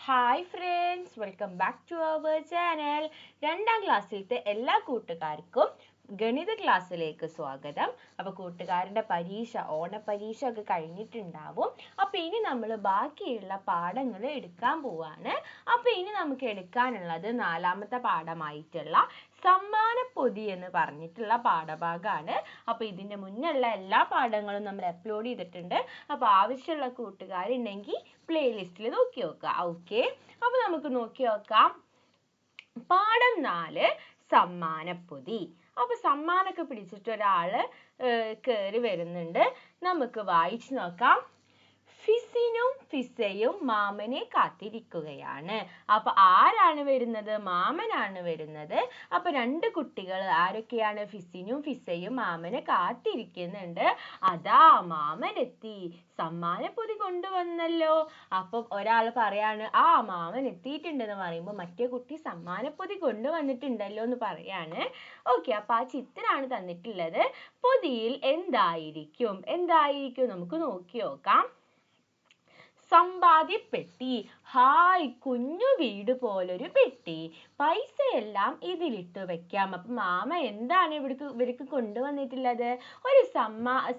Hi friends, welcome back to our channel. രണ്ടാം ക്ലാസ്സിലത്തെ എല്ലാ കൂട്ടുകാർക്കും ഗണിത ക്ലാസ്സിലേക്ക് സ്വാഗതം. അപ്പോൾ കൂട്ടുകാരുടെ ഓണപരീക്ഷ ഒക്കെ കഴിഞ്ഞിട്ടുണ്ടാവും. അപ്പോൾ ഇനി നമ്മൾ ബാക്കിയുള്ള പാഠങ്ങൾ എടുക്കാൻ പോവാണ്. അപ്പോൾ ഇനി നമുക്ക് എടുക്കാനുള്ളത് 4ാമത്തെ പാഠമായിട്ടുള്ള സമ്മാനപ്പൊതി എന്ന് പറഞ്ഞിട്ടുള്ള പാഠഭാഗമാണ്. അപ്പോൾ ഇതിൻ്റെ മുന്നുള്ള എല്ലാ പാഠങ്ങളും നമ്മൾ അപ്ലോഡ് ചെയ്തിട്ടുണ്ട്. അപ്പോൾ ആവശ്യമുള്ള കൂട്ടുകാരുണ്ടെങ്കിൽ പ്ലേലിസ്റ്റിൽ നോക്കി നോക്കുക. ഓക്കെ, അപ്പോൾ നമുക്ക് നോക്കി നോക്കാം. പാഠം 4 സമ്മാനപ്പൊതി. അപ്പോൾ സമ്മാനമൊക്കെ പിടിച്ചിട്ട് ഒരാള് കയറി വരുന്നുണ്ട്. നമുക്ക് വായിച്ചു നോക്കാം. ഫിസിനും ഫിസയും മാമനെ കാത്തിരിക്കുകയാണ്. അപ്പൊ ആരാണ് വരുന്നത്? മാമനാണ് വരുന്നത്. അപ്പൊ രണ്ട് കുട്ടികൾ ആരൊക്കെയാണ്? ഫിസിനും ഫിസയും മാമനെ കാത്തിരിക്കുന്നുണ്ട്. അതാ മാമൻ എത്തി, സമ്മാനപ്പൊതി കൊണ്ടുവന്നല്ലോ. അപ്പൊ ഒരാൾ പറയാണ് മാമൻ എത്തിയിട്ടുണ്ടെന്ന് പറയുമ്പോൾ മറ്റേ കുട്ടി സമ്മാനപ്പൊതി കൊണ്ടുവന്നിട്ടുണ്ടല്ലോ എന്ന് പറയാണ്. ഓക്കെ, അപ്പൊ ആ ചിത്രമാണ് തന്നിട്ടുള്ളത്. പൊതിയിൽ എന്തായിരിക്കും നമുക്ക് നോക്കി നോക്കാം. സമ്പാദ്യപ്പെട്ടി. ഹായ്, കുഞ്ഞു വീട് പോലൊരു പെട്ടി. പൈസയെല്ലാം ഇതിലിട്ട് വെക്കാം. അപ്പൊ മാമ എന്താണ് ഇവർക്ക് കൊണ്ടുവന്നിട്ടുള്ളത്? ഒരു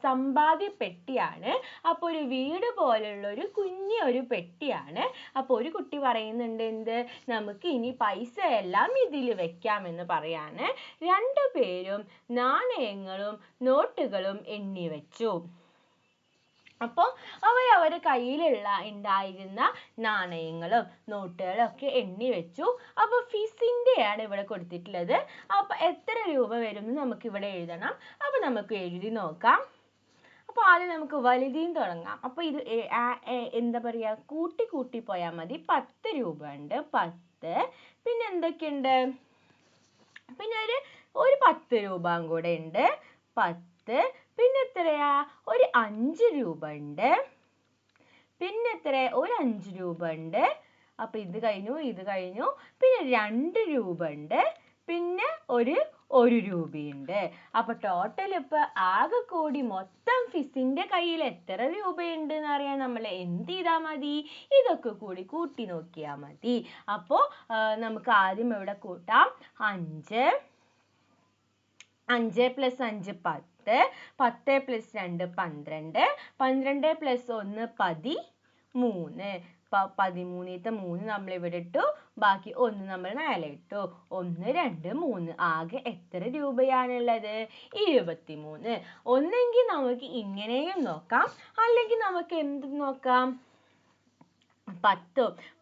സമ്പാദ്യപ്പെട്ടിയാണ്. അപ്പൊ ഒരു വീട് പോലുള്ള ഒരു കുഞ്ഞൊരു പെട്ടിയാണ്. അപ്പൊ ഒരു കുട്ടി പറയുന്നുണ്ട് എന്ത്? നമുക്ക് ഇനി പൈസയെല്ലാം ഇതിൽ വെക്കാമെന്ന് പറയാണ്. രണ്ടുപേരും നാണയങ്ങളും നോട്ടുകളും എണ്ണി വെച്ചു. അപ്പോൾ അവരവരുടെ കയ്യിലുള്ള ഉണ്ടായിരുന്ന നാണയങ്ങളും നോട്ടുകളും ഒക്കെ എണ്ണി വെച്ചു. അപ്പോൾ ഫിസിൻ്റെയാണ് ഇവിടെ കൊടുത്തിട്ടുള്ളത്. അപ്പോൾ എത്ര രൂപ വരും എന്ന് നമുക്ക് ഇവിടെ എഴുതണം. അപ്പോൾ നമുക്ക് എഴുതി നോക്കാം. അപ്പോൾ ആദ്യം നമുക്ക് വലുതിൽ തുടങ്ങാം. അപ്പോൾ ഇത് എന്താ പറയുക, കൂട്ടി പോയാൽ മതി. 10 രൂപ ഉണ്ട്. 10. പിന്നെ എന്തൊക്കെയുണ്ട്? പിന്നെ ഒരു 10 രൂപ കൂടെ ഉണ്ട്. 10. പിന്നെ എത്രയാ? ഒരു 5 രൂപ ഉണ്ട്. പിന്നെ എത്ര? ഒരു 5 രൂപ ഉണ്ട്. അപ്പൊ ഇത് കഴിഞ്ഞു. പിന്നെ 2 രൂപ ഉണ്ട്. പിന്നെ ഒരു രൂപയുണ്ട്. അപ്പൊ ടോട്ടൽ ഇപ്പൊ ആകെ കൂടി മൊത്തം ഫിസിന്റെ കയ്യിൽ എത്ര രൂപയുണ്ട് എന്ന് അറിയാൻ നമ്മൾ എന്ത് ചെയ്താൽ മതി? ഇതൊക്കെ കൂടി കൂട്ടി നോക്കിയാൽ മതി. അപ്പോ നമുക്ക് ആദ്യം ഇവിടെ കൂട്ടാം. 5 + 5 10. 10 + 2 12. 12 + 1 13. 13ത്തെ 3 നമ്മൾ ഇവിടെ ഇട്ടു. ബാക്കി 1 നമ്മൾ മേലെ ഇട്ടു. 1 2 3. ആകെ എത്ര രൂപയാണുള്ളത്? 23. ഒന്നെങ്കിൽ നമുക്ക് ഇങ്ങനെയും നോക്കാം, അല്ലെങ്കിൽ നമുക്ക് എന്ത് നോക്കാം?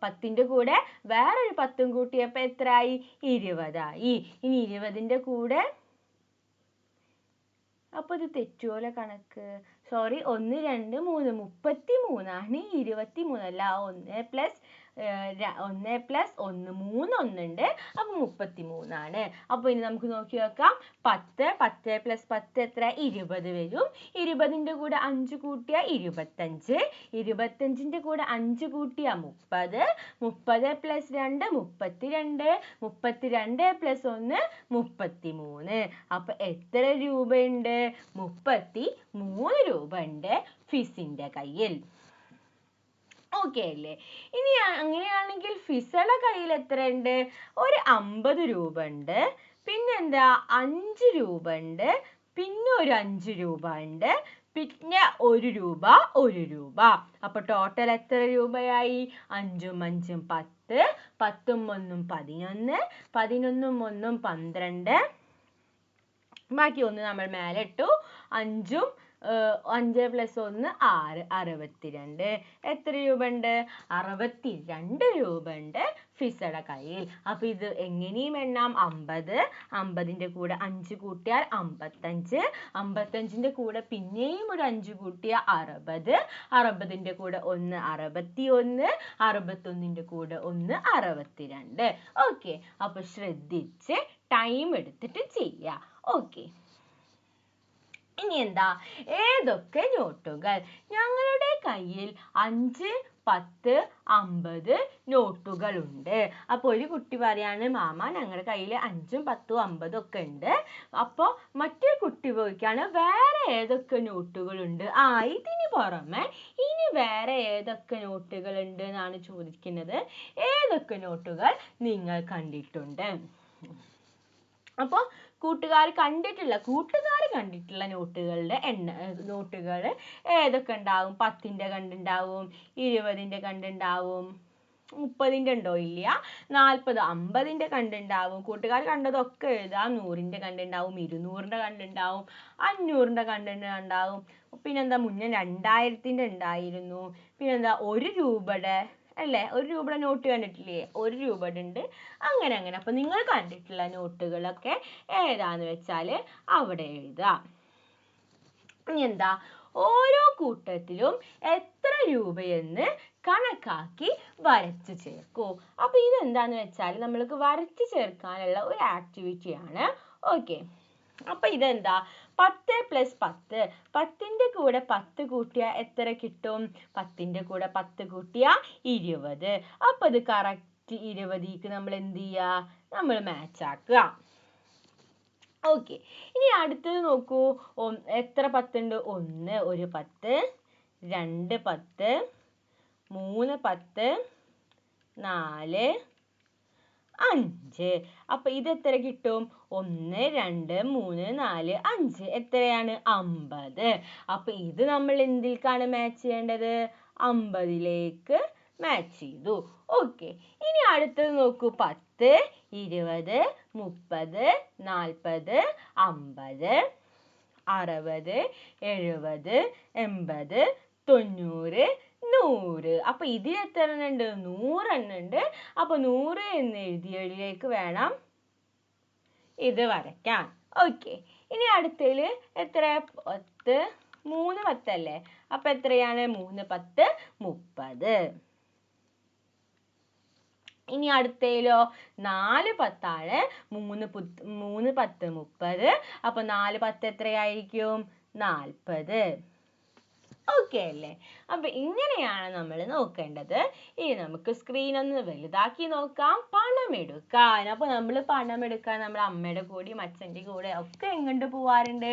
10ന്റെ കൂടെ വേറൊരു 10 കൂട്ടിയപ്പോൾ എത്രയായി? 20 ആയി. ഇനി 20ന്റെ കൂടെ, അപ്പൊ ഇത് തെറ്റുമല്ലോ കണക്ക്. സോറി, 1 2 3 33 ആണ്. 23 അല്ല. 1 + 1 3 ഒന്നുണ്ട്. അപ്പൊ 33 ആണ്. അപ്പൊ ഇനി നമുക്ക് നോക്കി നോക്കാം. 10 + 10 എത്ര? 20 വരും. 20ന്റെ കൂടെ 5 കൂട്ടിയാൽ 25. 25ന്റെ കൂടെ 5 കൂട്ടിയാൽ 30. 30 + 2 32. 32 + 1 33. അപ്പൊ എത്ര രൂപയുണ്ട്? 33 രൂപ ഉണ്ട് ഫിസിന്റെ കയ്യിൽ. ഓക്കെ അല്ലേ? ഇനി അങ്ങനെയാണെങ്കിൽ ഫിസയുടെ കയ്യിൽ എത്ര ഉണ്ട്? ഒരു 50 രൂപ ഉണ്ട്. പിന്നെന്താ? 5 രൂപ ഉണ്ട്. പിന്നെ ഒരു 5 രൂപ ഉണ്ട്. പിന്നെ 1 രൂപ. അപ്പൊ ടോട്ടൽ എത്ര രൂപയായി? 5 ഉം 5 ഉം 10. 10 ഉം 1 ഉം 11. 11 ഉം 1 ഉം 12. ബാക്കി 1 നമ്മൾ മേലെ ഇട്ടു. 5 + 1 6. 62. എത്ര രൂപ ഉണ്ട്? 62 രൂപ ഉണ്ട് ഫിസയുടെ കയ്യിൽ. അപ്പൊ ഇത് എങ്ങനെയും എണ്ണാം. 50. 50ന്റെ കൂടെ 5 കൂട്ടിയാൽ 55. 55ന്റെ കൂടെ പിന്നെയും ഒരു 5 കൂട്ടിയാൽ 60. 60ന്റെ കൂടെ 1 61. 61ന്റെ കൂടെ 1 62. ഓക്കെ, അപ്പൊ ശ്രദ്ധിച്ച് ടൈം എടുത്തിട്ട് ചെയ്യാം. ഓക്കെ, ഇനി എന്താ? ഏതൊക്കെ നോട്ടുകൾ? ഞങ്ങളുടെ കയ്യിൽ 5 10, 50 നോട്ടുകളുണ്ട്. അപ്പോൾ ഒരു കുട്ടി പറയാണ് മാമ ഞങ്ങളുടെ കയ്യിൽ 5, 10, 50 ഒക്കെ ഉണ്ട്. അപ്പോൾ മറ്റൊരു കുട്ടി ചോദിക്കാണ് വേറെ ഏതൊക്കെ നോട്ടുകളുണ്ട്? ഇതിന് പുറമെ ഇനി വേറെ ഏതൊക്കെ നോട്ടുകളുണ്ട് എന്നാണ് ചോദിക്കുന്നത്. ഏതൊക്കെ നോട്ടുകൾ നിങ്ങൾ കണ്ടിട്ടുണ്ട്? അപ്പോൾ കൂട്ടുകാർ കണ്ടിട്ടുള്ള നോട്ടുകൾ ഏതൊക്കെ ഉണ്ടാവും? 10ന്റെ കണ്ടുണ്ടാവും, 20ന്റെ കണ്ടുണ്ടാവും, 30ന്റെ ഉണ്ടോ? ഇല്ല. 40, 50ന്റെ കണ്ടുണ്ടാവും. കൂട്ടുകാർ കണ്ടതൊക്കെ എഴുതാം. 100ന്റെ കണ്ടുണ്ടാവും, 200ന്റെ കണ്ടുണ്ടാവും, 500ന്റെ കണ്ടുണ്ടാവും. പിന്നെന്താ മുന്നേ 2000ന്റെ ഉണ്ടായിരുന്നു. പിന്നെന്താ 1 രൂപയുടെ അല്ലേ, 1 രൂപയുടെ നോട്ട് കണ്ടിട്ടില്ലേ? 1 രൂപയുടെ ഉണ്ട്. അങ്ങനെ അപ്പൊ നിങ്ങൾ കണ്ടിട്ടുള്ള നോട്ടുകളൊക്കെ ഏതാന്ന് വെച്ചാൽ അവിടെ എഴുതാം. ഇനി എന്താ, ഓരോ കൂട്ടത്തിലും എത്ര രൂപയെന്ന് കണക്കാക്കി വരച്ചു ചേർക്കൂ. അപ്പൊ ഇതെന്താന്ന് വെച്ചാൽ നമ്മൾക്ക് വരച്ചു ചേർക്കാനുള്ള ഒരു ആക്ടിവിറ്റി ആണ്. ഓക്കെ, അപ്പൊ ഇതെന്താ, 10 + 10. 10ന്റെ കൂടെ 10 കൂട്ടിയാൽ എത്ര കിട്ടും? 10ന്റെ കൂടെ 10 കൂട്ടിയാൽ 20. അപ്പൊ ഇത് കറക്റ്റ് 20ക്ക് നമ്മൾ എന്ത് ചെയ്യുക? നമ്മൾ മാച്ച് ആക്കുക. ഓക്കെ, ഇനി അടുത്തത് നോക്കൂ. എത്ര 10 ഉണ്ട്? 1 ഒരു 10, 2 10, 3 10, 4 5. അപ്പൊ ഇത് എത്ര കിട്ടും? 1 2 3 4 5. എത്രയാണ്? 50. അപ്പൊ ഇത് നമ്മൾ എന്തിലേക്കാണ് മാച്ച് ചെയ്യേണ്ടത്? 50ലേക്ക് മാച്ച് ചെയ്തു. ഓക്കെ, ഇനി അടുത്തത് നോക്കൂ. 10, 20, 30, 40, 50, 60, 70, 80, 90, 100. അപ്പൊ ഇതിൽ എത്ര എണ്ണം ഉണ്ട്? 100 എണ്ണം ഉണ്ട്. അപ്പൊ 100 എന്ന് എഴുതിയതിലേക്ക് വേണം ഇത് വരയ്ക്കാൻ. ഓക്കെ, ഇനി അടുത്തതിൽ എത്ര? 10, 3 10 അല്ലേ? അപ്പൊ എത്രയാണ്? 3 10 30. ഇനി അടുത്തതിലോ 4 10 ആണ്. 3 10 30. അപ്പൊ 4 10 എത്രയായിരിക്കും? 40. ഓക്കെ അല്ലേ? അപ്പൊ ഇങ്ങനെയാണ് നമ്മൾ നോക്കേണ്ടത്. ഇനി നമുക്ക് സ്ക്രീൻ ഒന്ന് വലുതാക്കി നോക്കാം. പണം എടുക്കാൻ. അപ്പൊ നമ്മൾ പണം എടുക്കാൻ നമ്മുടെ അമ്മയുടെ കൂടെയും അച്ഛൻ്റെ കൂടെ ഒക്കെ എങ്ങോട്ട് പോവാറുണ്ട്?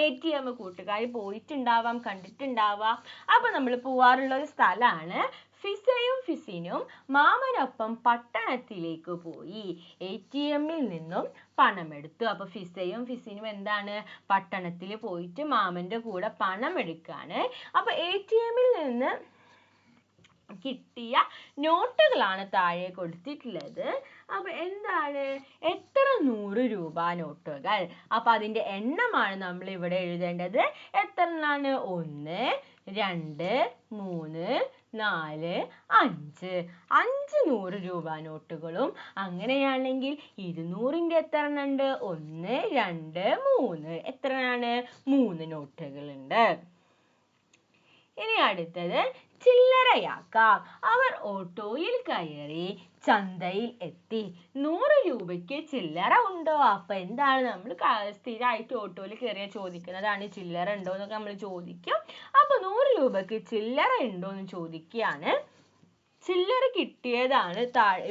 ATM. കൂട്ടുകാർ പോയിട്ടുണ്ടാവാം, കണ്ടിട്ടുണ്ടാവാം. അപ്പൊ നമ്മൾ പോവാറുള്ള ഒരു സ്ഥലമാണ്. ഫിസയും ഫിസിനും മാമനൊപ്പം പട്ടണത്തിലേക്ക് പോയി ATM-ൽ നിന്നും പണമെടുത്തു. അപ്പൊ ഫിസയും ഫിസിനും എന്താണ്? പട്ടണത്തിൽ പോയിട്ട് മാമന്റെ കൂടെ പണം എടുക്കാണ്. അപ്പൊ ATM-ൽ നിന്ന് കിട്ടിയ നോട്ടുകളാണ് താഴെ കൊടുത്തിട്ടുള്ളത്. അപ്പൊ എന്താണ്? എത്ര 100 രൂപ നോട്ടുകൾ. അപ്പൊ അതിന്റെ എണ്ണമാണ് നമ്മൾ ഇവിടെ എഴുതേണ്ടത്. എത്ര എണ്ണാണ്? 1 2 3 4 5. 5 100 രൂപ നോട്ടുകളും. അങ്ങനെയാണെങ്കിൽ 200ന്റെ എത്ര എണ്ണം ഉണ്ട്? 1 2 3. എത്രയാണ്? 3 നോട്ടുകളുണ്ട്. ഇനി അടുത്തത് ചില്ലറയാക്കാം. അവർ ഓട്ടോയിൽ കയറി ചന്തയിൽ എത്തി. 100 രൂപയ്ക്ക് ചില്ലറ ഉണ്ടോ? അപ്പൊ എന്താണ്, നമ്മൾ സ്ഥിരമായിട്ട് ഓട്ടോയിൽ കയറിയ ചോദിക്കുന്നതാണ് ചില്ലറ ഉണ്ടോ എന്നൊക്കെ നമ്മൾ ചോദിക്കും. അപ്പൊ 100 രൂപയ്ക്ക് ചില്ലറ ഉണ്ടോ എന്ന് ചോദിക്കുകയാണ്. ചില്ലറ കിട്ടിയതാണ്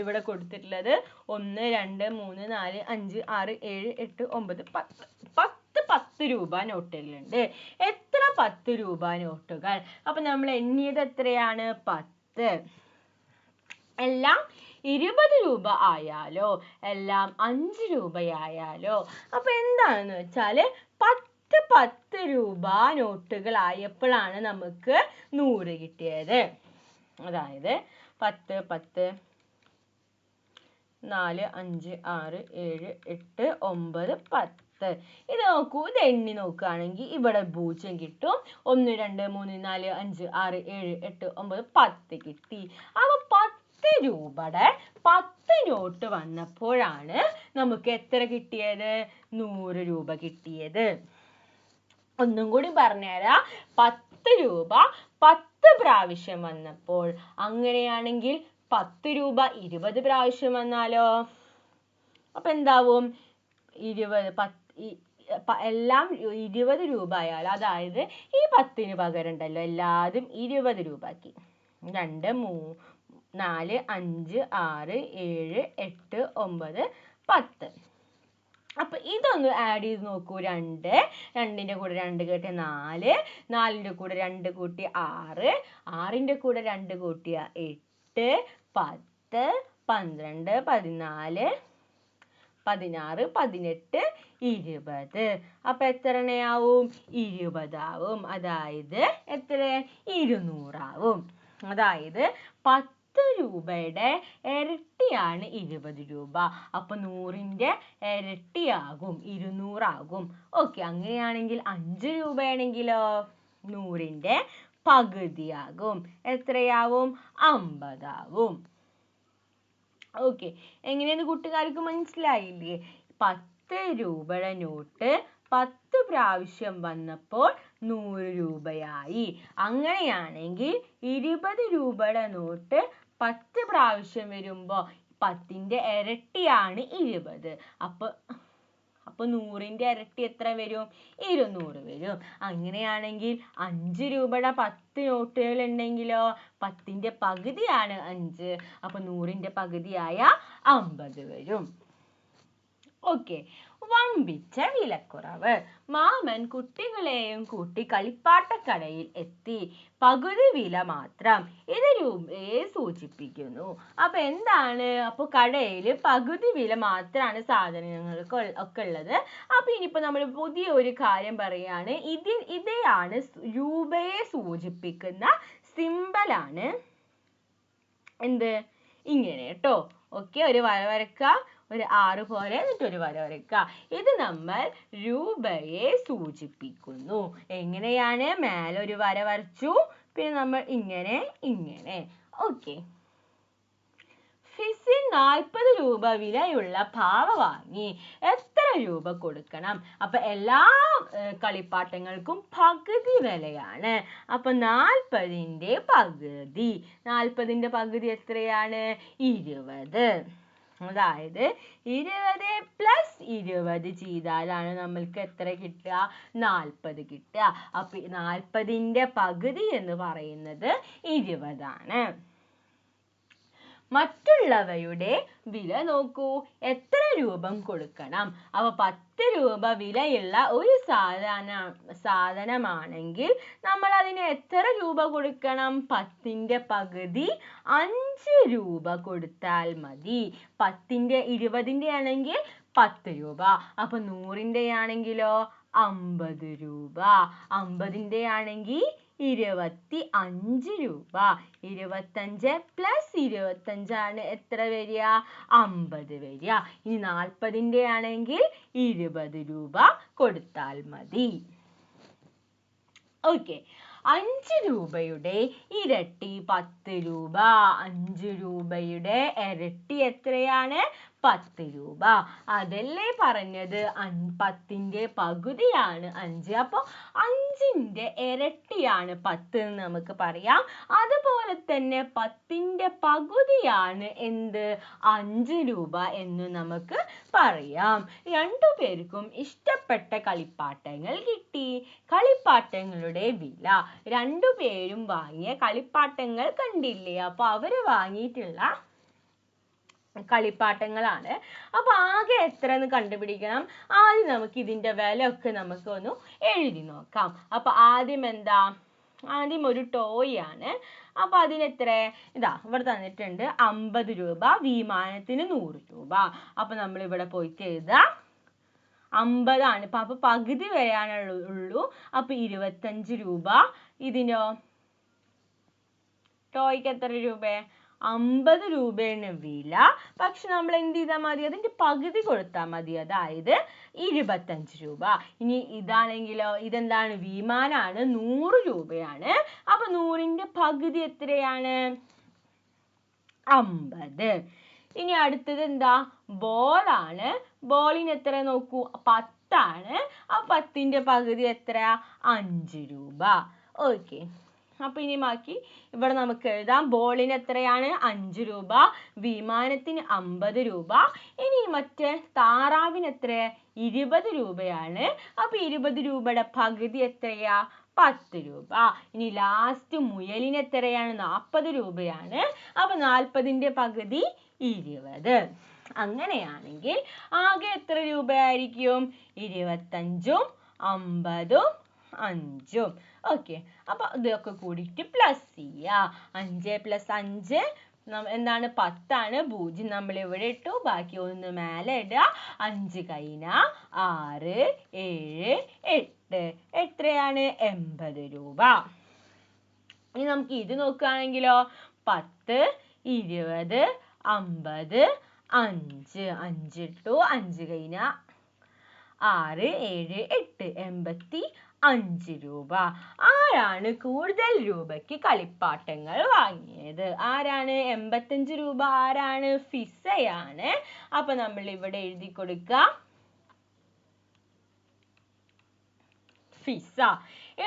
ഇവിടെ കൊടുത്തിട്ടുള്ളത്. 1 2 3 4 5 6 7 8 9 10. 10 രൂപ നോട്ടുകളുണ്ട്. എത്ര 10 രൂപ നോട്ടുകൾ? അപ്പൊ നമ്മൾ എണ്ണിയത് എത്രയാണ്? 10. എല്ലാം 20 രൂപ ആയാലോ, എല്ലാം 5 രൂപയായാലോ? അപ്പൊ എന്താണെന്ന് വെച്ചാല് 10 രൂപ നോട്ടുകൾ ആയപ്പോഴാണ് നമുക്ക് 100 കിട്ടിയത്. അതായത് 10 10 4 5 6 7 8 9 10. ഇത് നോക്കൂ, ഇത് എണ്ണി നോക്കുകയാണെങ്കിൽ ഇവിടെ 0 കിട്ടും. 1 2 3 4 5 6 7 8 9 10 കിട്ടി. അപ്പൊ 10 രൂപയുടെ 10 നോട്ട് വന്നപ്പോഴാണ് നമുക്ക് എത്ര കിട്ടിയത്? 100 രൂപ കിട്ടിയത്. ഒന്നും കൂടി പറഞ്ഞുതരാം. 10 രൂപ 10 പ്രാവശ്യം വന്നപ്പോൾ. അങ്ങനെയാണെങ്കിൽ 10 രൂപ 20 പ്രാവശ്യം വന്നാലോ? അപ്പൊ എന്താവും? 20 എല്ലാം 20 രൂപ ആയാലും, അതായത് ഈ 10ന് പകരം ഉണ്ടല്ലോ എല്ലാതും 20 രൂപയ്ക്ക്. 2 3 4 5 6 7 8 9 10. അപ്പൊ ഇതൊന്ന് ആഡ് ചെയ്ത് നോക്കൂ. 2 2ന്റെ കൂടെ 2 കൂട്ടി 4 4ന്റെ കൂടെ 2 കൂട്ടി 6 6ന്റെ കൂടെ 2 കൂട്ടിയ 8 10 12 14 16 18 20. അപ്പൊ എത്രയാവും? 20 ആവും. അതായത് എത്ര? 200 ആവും. അതായത് 10 രൂപയുടെ ഇരട്ടിയാണ് 20 രൂപ. അപ്പൊ 100ന്റെ ഇരട്ടിയാകും, 200 ആകും. ഓക്കെ, അങ്ങനെയാണെങ്കിൽ 5 രൂപയാണെങ്കിലോ 100ന്റെ പകുതിയാകും. എത്രയാവും? 50 ആവും. ഓക്കെ, എങ്ങനെയെന്ന് കൂട്ടുകാർക്ക് മനസ്സിലായില്ലേ? 10 രൂപയുടെ നോട്ട് 10 പ്രാവശ്യം വന്നപ്പോൾ 100 രൂപയായി. അങ്ങനെയാണെങ്കിൽ 20 രൂപയുടെ നോട്ട് 10 പ്രാവശ്യം വരുമ്പോൾ 10ന്റെ ഇരട്ടിയാണ് 20. അപ്പൊ 100ന്റെ ഇരട്ടി എത്ര വരും? 200 വരും. അങ്ങനെയാണെങ്കിൽ 5 രൂപയുടെ 10 നോട്ടുകൾ ഉണ്ടെങ്കിലോ 10ന്റെ പകുതിയാണ് 5. അപ്പൊ 100ന്റെ പകുതിയായ 50 വരും. ഓക്കെ, വമ്പിച്ച വിലക്കുറവ്. മാമൻ കുട്ടികളെയും കൂട്ടി കളിപ്പാട്ടക്കടയിൽ എത്തി. പകുതി വില മാത്രം. ഇത് രൂപയെ സൂചിപ്പിക്കുന്നു. അപ്പൊ എന്താണ്? അപ്പൊ കടയില് പകുതി വില മാത്രമാണ് സാധനങ്ങൾക്ക് ഒക്കെ ഉള്ളത്. അപ്പൊ ഇനിയിപ്പോ നമ്മൾ പുതിയ ഒരു കാര്യം പറയാണ്. ഇതാണ് രൂപയെ സൂചിപ്പിക്കുന്ന സിമ്പലാണ്. എന്ത്? ഇങ്ങനെ കേട്ടോ. ഓക്കെ, ഒരു വര വരക്കുക, ഒരു 6 പോലെ, എന്നിട്ട് ഒരു വര വരക്കുക. ഇത് നമ്മൾ രൂപയെ സൂചിപ്പിക്കുന്നു. എങ്ങനെയാണ്? മേലെ ഒരു വര വരച്ചു, പിന്നെ നമ്മൾ ഇങ്ങനെ. ഓക്കെ, ഫിസിൻ 40 രൂപ വിലയുള്ള പാവ വാങ്ങി. എത്ര രൂപ കൊടുക്കണം? അപ്പൊ എല്ലാ കളിപ്പാട്ടങ്ങൾക്കും പകുതി വിലയാണ്. അപ്പൊ 40ന്റെ പകുതി. 40ന്റെ പകുതി എത്രയാണ്? 20. അതായത് 20 + 20 ചെയ്താലാണ് നമ്മൾക്ക് എത്ര കിട്ടുക? 40 കിട്ടുക. അപ്പൊ 40ന്റെ പകുതി എന്ന് പറയുന്നത് 20 ആണ്. മറ്റുള്ളവയുടെ വില നോക്കൂ. എത്ര രൂപ കൊടുക്കണം? അപ്പൊ 10 രൂപ വിലയുള്ള ഒരു സാധനമാണെങ്കിൽ നമ്മൾ അതിന് എത്ര രൂപ കൊടുക്കണം? 10ന്റെ പകുതി 5 രൂപ കൊടുത്താൽ മതി. 20ന്റെ ആണെങ്കിൽ 10 രൂപ. അപ്പൊ 100ന്റെ ആണെങ്കിലോ 50 രൂപ. 50ന്റെ ആണെങ്കിൽ 25 രൂപ. 25 + 25 ആണ് എത്ര വരിക? 50 വരിക. ഇനി 40ന്റെ ആണെങ്കിൽ 20 രൂപ കൊടുത്താൽ മതി. ഓക്കെ, 5 രൂപയുടെ ഇരട്ടി 10 രൂപ. 5 രൂപയുടെ ഇരട്ടി എത്രയാണ്? 10 രൂപ. അതല്ലേ പറഞ്ഞത്? 10ന്റെ പകുതിയാണ് 5. അപ്പൊ 5ന്റെ ഇരട്ടിയാണ് 10 എന്ന് നമുക്ക് പറയാം. അതുപോലെ തന്നെ 10ന്റെ പകുതിയാണ് എന്ത്? 5 രൂപ എന്ന് നമുക്ക് പറയാം. രണ്ടുപേർക്കും ഇഷ്ടപ്പെട്ട കളിപ്പാട്ടങ്ങൾ കിട്ടി. കളിപ്പാട്ടങ്ങളുടെ വില. രണ്ടുപേരും വാങ്ങിയ കളിപ്പാട്ടങ്ങൾ കണ്ടില്ലേ? അപ്പൊ അവര് വാങ്ങിയിട്ടുള്ള കളിപ്പാട്ടങ്ങളാണ്. അപ്പൊ ആകെ എത്ര എന്ന് കണ്ടുപിടിക്കണം. ആദ്യം നമുക്ക് ഇതിന്റെ വില ഒക്കെ നമുക്ക് ഒന്ന് എഴുതി നോക്കാം. അപ്പൊ ആദ്യം എന്താ? ആദ്യം ഒരു ടോയ് ആണ്. അപ്പൊ അതിനെത്ര? ഇതാ ഇവിടെ തന്നിട്ടുണ്ട് 50 രൂപ. വിമാനത്തിന് 100 രൂപ. അപ്പൊ നമ്മൾ ഇവിടെ പോയിട്ട് എഴുതാം 50 ആണ്. അപ്പൊ പകുതി വരാനുള്ളൂ. അപ്പൊ 25 രൂപ. ഇതിനോ? ടോയ്ക്ക് എത്ര രൂപ? 50 രൂപയാണ് വില. പക്ഷെ നമ്മൾ എന്ത് ചെയ്താൽ മതി? അതിന്റെ പകുതി കൊടുത്താൽ മതി. അതായത് 25 രൂപ. ഇനി ഇതാണെങ്കിലോ? ഇതെന്താണ്? വിമാനാണ്. 100 രൂപയാണ്. അപ്പൊ 100ന്റെ പകുതി എത്രയാണ്? 50. ഇനി അടുത്തത് എന്താ? ബോളാണ്. ബോളിന് എത്ര നോക്കൂ? 10 ആണ്. ആ 10ന്റെ പകുതി എത്രയാ? 5 രൂപ. ഓക്കെ, അപ്പൊ ഇനി ബാക്കി ഇവിടെ നമുക്ക് എഴുതാം. ബോളിന് എത്രയാണ്? 5 രൂപ. വിമാനത്തിന് 50 രൂപ. ഇനി മറ്റേ താറാവിന് എത്ര? 20 രൂപയാണ്. അപ്പൊ 20 രൂപയുടെ പകുതി എത്രയാ? 10 രൂപ. ഇനി ലാസ്റ്റ് മുയലിന് എത്രയാണ്? 40 രൂപയാണ്. അപ്പൊ 40ന്റെ പകുതി 20. അങ്ങനെയാണെങ്കിൽ ആകെ എത്ര രൂപയായിരിക്കും? 25ഉം 50ഉം 5ഉം. ഓക്കെ, അപ്പൊ ഇതൊക്കെ കൂടിയിട്ട് പ്ലസ് ചെയ്യുക. 5 + 5 എന്താണ്? 10 ആണ്. 0 നമ്മൾ ഇവിടെ ഇട്ടു, ബാക്കി 1 മേലെ ഇടുക. 5 കഴിഞ്ഞാൽ 6, 7, 8 എത്രയാണ്? 80 രൂപ. ഇനി നമുക്ക് ഇത് നോക്കുകയാണെങ്കിലോ 10, 20, 50, 5. 5 ഇട്ടു, 5 കഴിഞ്ഞാൽ 6, 7, 8 85 രൂപ. ആരാണ് കൂടുതൽ രൂപയ്ക്ക് കളിപ്പാട്ടങ്ങൾ വാങ്ങിയത്? ആരാണ്? 85 രൂപ ആരാണ്? ഫിസയാണ്. അപ്പൊ നമ്മൾ ഇവിടെ എഴുതി കൊടുക്കാം ഫിസ.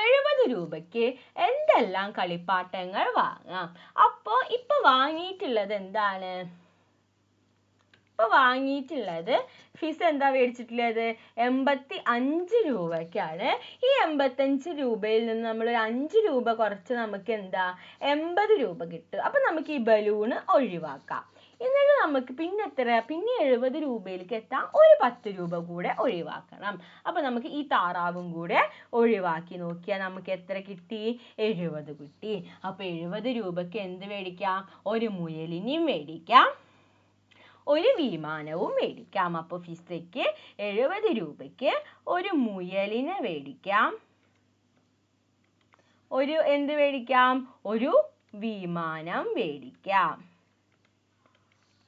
70 രൂപയ്ക്ക് എന്തെല്ലാം കളിപ്പാട്ടങ്ങൾ വാങ്ങാം? അപ്പോ ഇപ്പൊ വാങ്ങിയിട്ടുള്ളത് എന്താണ്? ഇപ്പൊ വാങ്ങിയിട്ടുള്ളത് ഫിസ എന്താ മേടിച്ചിട്ടുള്ളത്? 85 രൂപയ്ക്കാണ്. ഈ 85 രൂപയിൽ നിന്ന് നമ്മൾ 5 രൂപ കുറച്ച് നമുക്ക് എന്താ 80 രൂപ കിട്ടും. അപ്പൊ നമുക്ക് ഈ ബലൂണ് ഒഴിവാക്കാം. എന്നിട്ട് നമുക്ക് പിന്നെ 70 രൂപയിലേക്ക് എത്താൻ ഒരു 10 രൂപ കൂടെ ഒഴിവാക്കണം. അപ്പൊ നമുക്ക് ഈ താറാവും കൂടെ ഒഴിവാക്കി നോക്കിയാൽ നമുക്ക് എത്ര കിട്ടി? 70 കിട്ടി. അപ്പൊ 70 രൂപയ്ക്ക് എന്ത് മേടിക്കാം? ഒരു മുയലിനെയും മേടിക്കാം, ഒരു വിമാനവും മേടിക്കാം. അപ്പൊ ഫിസയ്ക്ക് 70 രൂപയ്ക്ക് ഒരു മുയലിനെ മേടിക്കാം, എന്ത് മേടിക്കാം? ഒരു വിമാനം മേടിക്കാം.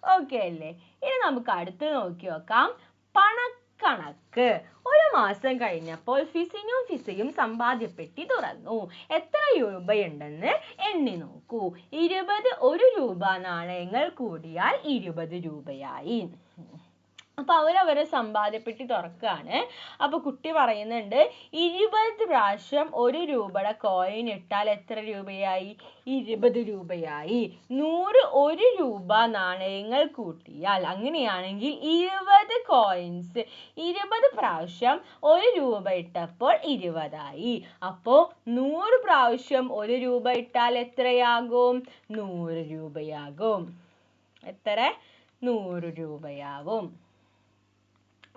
ഓക്കെ അല്ലേ? ഇനി നമുക്ക് അടുത്ത് നോക്കി നോക്കാം പണക്കണക്ക്. ഒരു മാസം കഴിഞ്ഞപ്പോൾ ഫിസയും സമ്പാദ്യപ്പെട്ടി തുറന്നു. എത്ര രൂപയുണ്ടെന്ന് എണ്ണി നോക്കൂ. 20 1 രൂപ നാണയങ്ങൾ കൂടിയാൽ 20 രൂപയായി. അപ്പൊ അവരവരെ സമ്പാദ്യപ്പെട്ടി തുറക്കുകയാണ്. അപ്പൊ കുട്ടി പറയുന്നുണ്ട് 20 പ്രാവശ്യം 1 രൂപയുടെ കോയിൻ ഇട്ടാൽ എത്ര രൂപയായി? 20 രൂപയായി. 100 1 രൂപ നാണയങ്ങൾ കൂട്ടിയാൽ, അങ്ങനെയാണെങ്കിൽ 20 കോയിൻസ് 20 പ്രാവശ്യം 1 രൂപ ഇട്ടപ്പോൾ 20 ആയി. അപ്പോ 100 പ്രാവശ്യം 1 രൂപ ഇട്ടാൽ എത്രയാകും? 100 രൂപയാകും. എത്ര? 100 രൂപയാവും.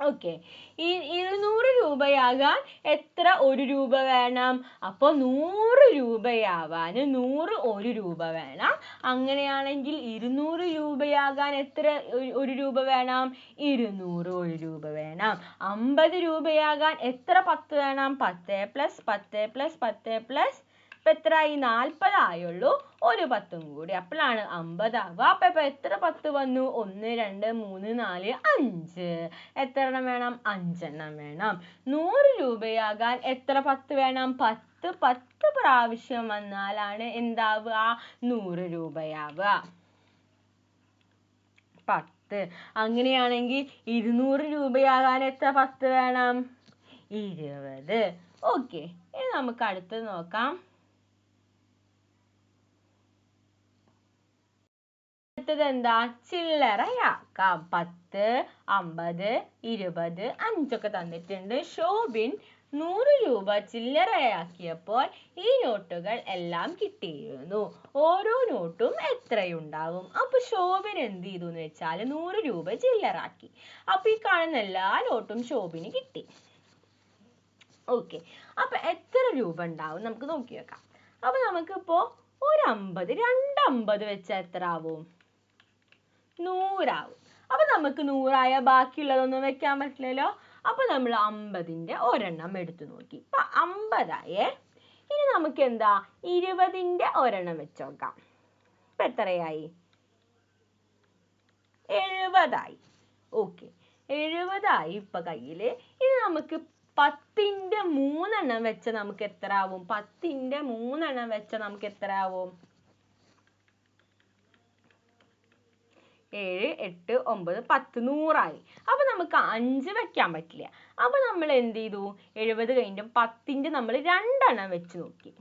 ഓക്കെ, ഈ 200 രൂപയാകാൻ എത്ര 1 രൂപ വേണം? അപ്പോൾ 100 രൂപയാവാൻ 100 1 രൂപ വേണം. അങ്ങനെയാണെങ്കിൽ 200 രൂപയാകാൻ എത്ര 1 രൂപ വേണം? 200 1 രൂപ വേണം. 50 രൂപയാകാൻ എത്ര 10 വേണം? 10 + 10 + 10 ഇപ്പൊ എത്രയായി? 40 ആയുള്ളൂ. ഒരു 10ഉം കൂടി അപ്പോഴാണ് 50 ആവുക. അപ്പൊ എത്ര 10 വന്നു? 1 2 3 4 5. എത്ര എണ്ണം വേണം? 5 എണ്ണം വേണം. 100 രൂപയാകാൻ എത്ര 10 വേണം? 10 പ്രാവശ്യം വന്നാലാണ് എന്താവുക? 100 രൂപയാവുക. 10. അങ്ങനെയാണെങ്കിൽ 200 രൂപയാകാൻ എത്ര 10 വേണം? 20. ഓക്കെ, ഇനി നമുക്ക് അടുത്ത് നോക്കാം. എന്താ? ചില്ലറയാക്കാം. 10, 50, 20, 5 ഒക്കെ തന്നിട്ടുണ്ട്. ഷോബിൻ 100 രൂപ ചില്ലറയാക്കിയപ്പോൾ ഈ നോട്ടുകൾ എല്ലാം കിട്ടിയിരുന്നു. ഓരോ നോട്ടും എത്രയുണ്ടാവും? അപ്പൊ ഷോബിൻ എന്ത് ചെയ്തു എന്ന് വെച്ചാൽ 100 രൂപ ചില്ലറാക്കി. അപ്പൊ ഈ കാണുന്ന എല്ലാ നോട്ടും ഷോബിന് കിട്ടി. ഓക്കെ, അപ്പൊ എത്ര രൂപ ഉണ്ടാവും നമുക്ക് നോക്കി വെക്കാം. അപ്പൊ നമുക്കിപ്പോ ഒരു 50, 2 50 വെച്ചാൽ എത്ര ആവും? 100 ആവും. അപ്പൊ നമുക്ക് 100 ആയ ബാക്കിയുള്ളതൊന്നും വെക്കാൻ പറ്റില്ലല്ലോ. അപ്പൊ നമ്മൾ 50ന്റെ ഒരെണ്ണം എടുത്തു നോക്കി. ഇപ്പൊ 50 ആയേ. ഇനി നമുക്ക് എന്താ 20ന്റെ ഒരെണ്ണം വെച്ച് നോക്കാം. ഇപ്പൊ എത്രയായി? 70 ആയി. ഓക്കെ, 70 ആയി ഇപ്പൊ കയ്യില്. ഇനി നമുക്ക് 10ന്റെ 3 എണ്ണം വെച്ച നമുക്ക് എത്ര ആവും? 10ന്റെ 3 എണ്ണം വെച്ച നമുക്ക് എത്ര ആവും? 7, 8, 9, 10 100 ആയി. അപ്പൊ നമുക്ക് 5 വെക്കാൻ പറ്റില്ല. അപ്പൊ നമ്മൾ എന്ത് ചെയ്തു? 70 കഴിഞ്ഞിട്ട് 10ന്റെ നമ്മൾ 2 എണ്ണം വെച്ച് നോക്കി.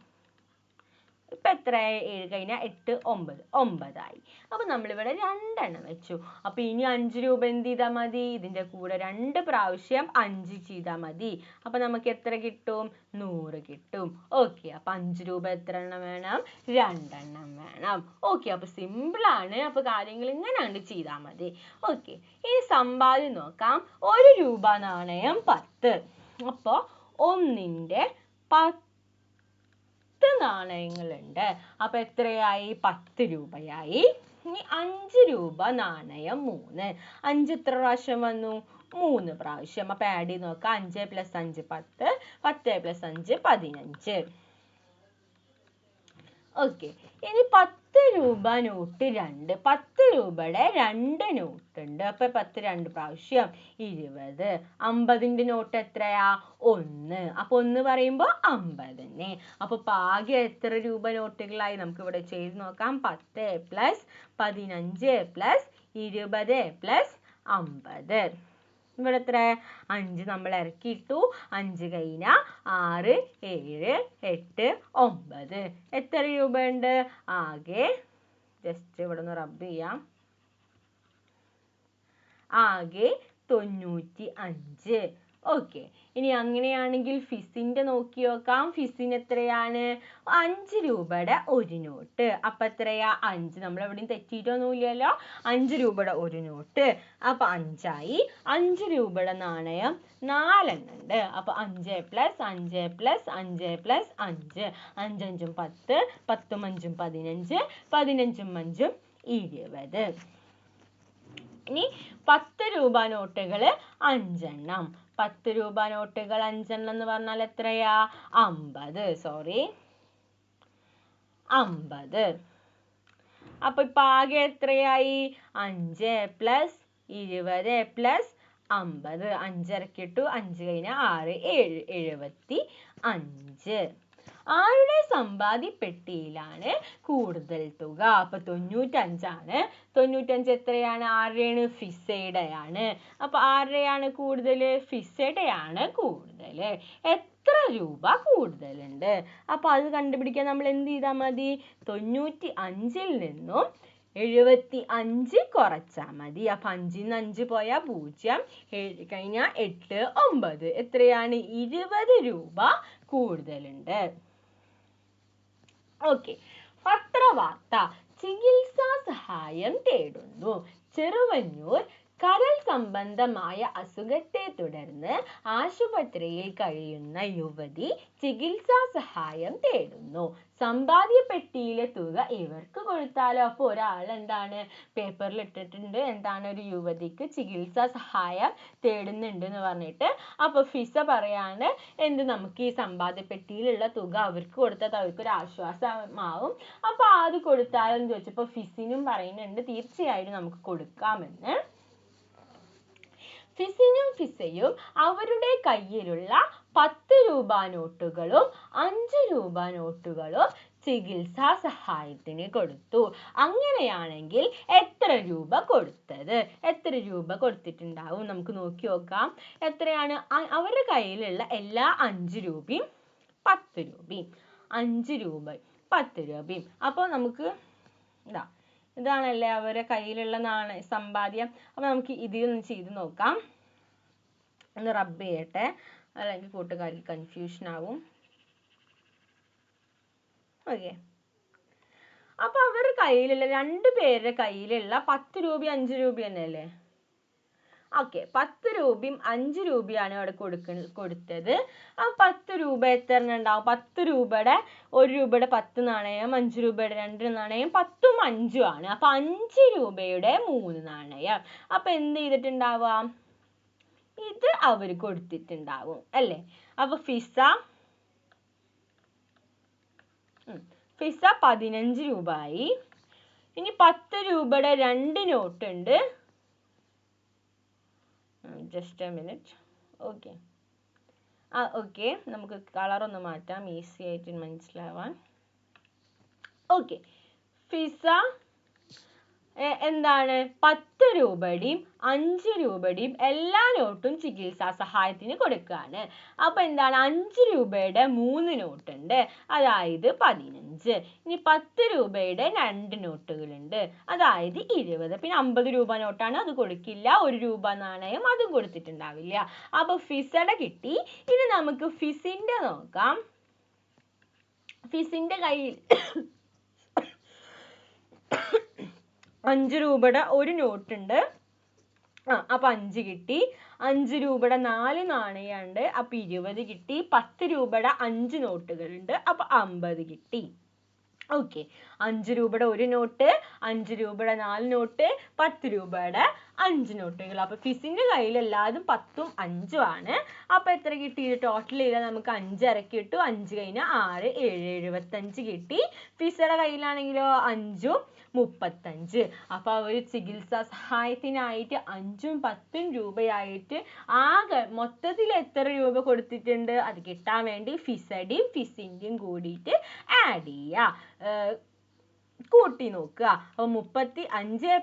ഇപ്പം എത്രയായി? 7 കഴിഞ്ഞാൽ 8 9 9ആയി. അപ്പം നമ്മളിവിടെ 2 എണ്ണം വെച്ചു. അപ്പം ഇനി 5 രൂപ എന്ത് ചെയ്താൽ മതി? ഇതിൻ്റെ കൂടെ 2 പ്രാവശ്യം 5 ചെയ്താൽ മതി. അപ്പം നമുക്ക് എത്ര കിട്ടും? 100 കിട്ടും. ഓക്കെ, അപ്പം 5 രൂപ എത്ര എണ്ണം വേണം? 2 എണ്ണം വേണം. ഓക്കെ, അപ്പം സിമ്പിളാണ്. അപ്പോൾ കാര്യങ്ങൾ ഇങ്ങനെ അങ്ങ് ചെയ്താൽ മതി. ഓക്കെ, ഇനി സമ്പാദ്യം നോക്കാം. 1 രൂപ നാണയം 10. അപ്പോൾ 1ൻ്റെ 10 നാണയങ്ങളുണ്ട്. അപ്പൊ എത്രയായി? 10 രൂപയായി. ഇനി 5 രൂപ നാണയം 3. 5 എത്ര പ്രാവശ്യം വന്നു? 3 പ്രാവശ്യം. അപ്പൊ ആഡ് ചെയ്ത് നോക്കാം. 5 + 5 10, 10 + 5 15. ഓക്കെ, ഇനി 10 രൂപ നോട്ട് 2. 10 രൂപയുടെ 2 നോട്ട് ഉണ്ട്. അപ്പൊ 10 2 പ്രാവശ്യം 20. 50ൻ്റെ നോട്ട് എത്രയാ? 1. അപ്പൊ 1 പറയുമ്പോൾ 50 തന്നെ. അപ്പൊ ആകെ എത്ര രൂപ നോട്ടുകളായി? നമുക്ക് ഇവിടെ ചെയ്ത് നോക്കാം. 10 + 15 + 20 + 50. ഇവിടെ എത്ര? 5 നമ്മൾ ഇറക്കിയിട്ടു. 5 കഴിഞ്ഞാൽ 6 7 8 9. എത്ര രൂപയുണ്ട്? ആകെ ജസ്റ്റ് ഇവിടെ ഒന്ന് റബ്ബ് ചെയ്യാം. ആകെ 95. ഓക്കെ, ഇനി അങ്ങനെയാണെങ്കിൽ ഫിസിൻ്റെ നോക്കി നോക്കാം. ഫിസിന് എത്രയാണ്? 5 രൂപയുടെ 1 നോട്ട്. അപ്പം എത്രയാ? 5. നമ്മളെവിടെയും തെറ്റിയിട്ടൊന്നുമില്ലല്ലോ. 5 രൂപയുടെ 1 നോട്ട്. അപ്പം 5ആയി. 5 രൂപയുടെ നാണയം 4 എണ്ണം ഉണ്ട്. അപ്പം 5 + 5 + 5 + 5. 5 5 10, 10 5 15, 15 5 20. ഇനി 10 രൂപ നോട്ടുകൾ 5 എണ്ണം. 10 രൂപ നോട്ടുകൾ 5 എണ്ണം എന്ന് പറഞ്ഞാൽ എത്രയാ? 50. സോറി, 50. അപ്പൊ ഇപ്പൊ ആകെ എത്രയായി? 5 + 20 + 50. 5 ഇറക്കിയിട്ടു. 5 കഴിഞ്ഞാൽ 6 7 75. ആരുടെ സമ്പാദ്യപ്പെട്ടിയിലാണ് കൂടുതൽ തുക? അപ്പൊ 95 ആണ്. 95 എത്രയാണ്? ആരുടെയാണ്? ഫിസയുടെയാണ്. അപ്പൊ ആരുടെയാണ് കൂടുതൽ? ഫിസയുടെയാണ് കൂടുതൽ. എത്ര രൂപ കൂടുതലുണ്ട്? അപ്പൊ അത് കണ്ടുപിടിക്കാൻ നമ്മൾ എന്ത് ചെയ്താൽ മതി? 95ൽ നിന്നും 75 കുറച്ചാൽ മതി. അപ്പൊ 5ന്ന് 5 പോയാൽ 0. 7 കഴിഞ്ഞാൽ 8 9. എത്രയാണ്? 20 രൂപ കൂടുതലുണ്ട്. ഓക്കെ, പത്രവാർത്ത. ചികിത്സാ സഹായം തേടുന്നു. ചെറുവന്നൂർ കരൾ സംബന്ധമായ അസുഖത്തെ തുടർന്ന് ആശുപത്രിയിൽ കഴിയുന്ന യുവതി ചികിത്സാ സഹായം തേടുന്നു. സമ്പാദ്യപ്പെട്ടിയിലെ തുക ഇവർക്ക് കൊടുത്താലോ? അപ്പോൾ ഒരാൾ എന്താണ് പേപ്പറിൽ ഇട്ടിട്ടുണ്ട്, എന്താണ് ഒരു യുവതിക്ക് ചികിത്സാ സഹായം തേടുന്നുണ്ട് എന്ന് പറഞ്ഞിട്ട്. അപ്പോൾ ഫിസ പറയാണ് എന്ത്, നമുക്ക് ഈ സമ്പാദ്യപ്പെട്ടിയിലുള്ള തുക അവർക്ക് കൊടുത്താൽ അവർക്കൊരു ആശ്വാസമാവും. അപ്പോൾ അത് കൊടുത്താലെന്ന് ചോദിച്ചപ്പോൾ ഫിസിനും പറയുന്നുണ്ട് തീർച്ചയായിട്ടും നമുക്ക് കൊടുക്കാമെന്ന്. ഫിസിനും ഫിസയും അവരുടെ കയ്യിലുള്ള 10 രൂപ നോട്ടുകളും 5 രൂപ നോട്ടുകളും ചികിത്സാ സഹായത്തിന് കൊടുത്തു. അങ്ങനെയാണെങ്കിൽ എത്ര രൂപ കൊടുത്തത്? എത്ര രൂപ കൊടുത്തിട്ടുണ്ടാവും? നമുക്ക് നോക്കി നോക്കാം. എത്രയാണ്? അവരുടെ കയ്യിലുള്ള എല്ലാ 5 രൂപയും 10 രൂപയും 5 രൂപ 10 രൂപയും. അപ്പോൾ നമുക്ക് ഇതാണല്ലേ അവരുടെ കയ്യിലുള്ള സമ്പാദ്യം. അപ്പൊ നമുക്ക് ഇതിലൊന്ന് ചെയ്ത് നോക്കാം. ഒന്ന് റബ്ബ് ചെയ്യട്ടെ, അല്ലെങ്കിൽ കൂട്ടുകാർക്ക് കൺഫ്യൂഷൻ ആവും. ഓക്കെ, അപ്പൊ അവരുടെ കയ്യിലുള്ള 2 പേരുടെ കയ്യിലുള്ള 10 രൂപ 5 രൂപ തന്നെയല്ലേ? ഓക്കെ, 10 രൂപയും 5 രൂപയാണ് അവിടെ കൊടുത്തത്. ആ 10 രൂപ എത്ര ഉണ്ടാവും? 10 രൂപയുടെ 1 രൂപയുടെ 10 നാണയം, 5 രൂപയുടെ 2 നാണയം, 10ഉം 5ഉം ആണ്. അപ്പൊ 5 രൂപയുടെ 3 നാണയം. അപ്പൊ എന്ത് ചെയ്തിട്ടുണ്ടാവാം? ഇത് അവർ കൊടുത്തിട്ടുണ്ടാവും അല്ലേ? അപ്പൊ ഫിസ 15 രൂപ ആയി. ഇനി 10 രൂപയുടെ 2 നോട്ട് ഉണ്ട്. Just A minute. Okay, okay, നമുക്ക് കളർ ഒന്ന് മാറ്റാം, ഈസി ആയിട്ട് മനസ്സിലാവാൻ. ഓക്കെ, ഫിസ എന്താണ് 10 രൂപയുടെയും 5 രൂപയുടെയും എല്ലാ നോട്ടും ചികിത്സാ സഹായത്തിന് കൊടുക്കുകയാണ്. അപ്പൊ എന്താണ് 5 രൂപയുടെ 3 നോട്ട് ഉണ്ട്, അതായത് 15. ഇനി 10 രൂപയുടെ 2 നോട്ടുകളുണ്ട്, അതായത് 20. പിന്നെ 50 രൂപ നോട്ടാണ്, അത് കൊടുക്കില്ല. 1 രൂപ നാണയം അതും കൊടുത്തിട്ടുണ്ടാവില്ല. അപ്പൊ ഫിസയുടെ കിട്ടി. ഇനി നമുക്ക് ഫിസിന്റെ നോക്കാം. ഫിസിന്റെ കയ്യിൽ 5 രൂപയുടെ ഒരു നോട്ട് ഉണ്ട്, അപ്പൊ 5 കിട്ടി. 5 രൂപയുടെ 4 നാണയമുണ്ട്, അപ്പൊ 20 കിട്ടി. 10 രൂപയുടെ 5 നോട്ടുകളുണ്ട്, അപ്പൊ 50 കിട്ടി. ഓക്കെ, 5 രൂപയുടെ ഒരു നോട്ട്, 5 രൂപയുടെ 4 നോട്ട്, 10 രൂപയുടെ 5 നോട്ടുകൾ. അപ്പൊ ഫിസിന്റെ കയ്യിൽ എല്ലാതും 10ഉം 5ഉം ആണ്. അപ്പൊ എത്ര കിട്ടി? ടോട്ടൽ ചെയ്താൽ നമുക്ക് 5 ഇറക്കി കിട്ടും. 5 കഴിഞ്ഞാൽ 6, 7, 75 കിട്ടി. ഫിസയുടെ കയ്യിലാണെങ്കിലോ 5ഉം 35. അപ്പൊ ഒരു ചികിത്സാ സഹായത്തിനായിട്ട് 5ഉം 10ഉം രൂപയായിട്ട് ആകെ മൊത്തത്തിൽ എത്ര രൂപ കൊടുത്തിട്ടുണ്ട്? അത് കിട്ടാൻ വേണ്ടി ഫിസയുടെയും ഫിസിന്റെയും കൂടിയിട്ട് ആഡ് ചെയ്യുക, കൂട്ടി നോക്കുക. അപ്പൊ 35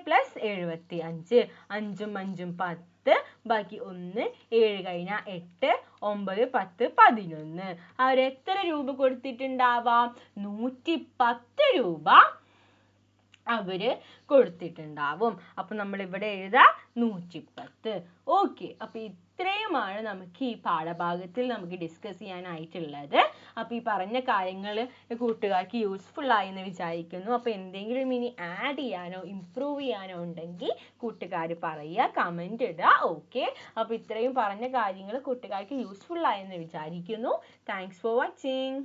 + 75, 5ഉം 5ഉം 10, ബാക്കി 1, 7 കഴിഞ്ഞാൽ 8, 9, 10, 11. അവരെത്ര രൂപ കൊടുത്തിട്ടുണ്ടാവാം? 110 രൂപ അവര് കൊടുത്തിട്ടുണ്ടാവും. അപ്പൊ നമ്മൾ ഇവിടെ എഴുതാം 110. ഓക്കെ, അപ്പൊ ഇത്രയുമാണ് നമുക്ക് ഈ പാഠഭാഗത്തിൽ നമുക്ക് ഡിസ്കസ് ചെയ്യാനായിട്ടുള്ളത്. അപ്പൊ ഈ പറഞ്ഞ കാര്യങ്ങൾ കൂട്ടുകാർക്ക് യൂസ്ഫുൾ ആയി എന്ന് വിചാരിക്കുന്നു. അപ്പൊ എന്തെങ്കിലും ഇനി ആഡ് ചെയ്യാനോ ഇംപ്രൂവ് ചെയ്യാനോ ഉണ്ടെങ്കിൽ കൂട്ടുകാർ പറയുക, കമന്റ് ഇടുക. ഓക്കെ, അപ്പൊ ഇത്രയും പറഞ്ഞ കാര്യങ്ങൾ കൂട്ടുകാർക്ക് യൂസ്ഫുൾ ആയെന്ന് വിചാരിക്കുന്നു. Thanks for watching.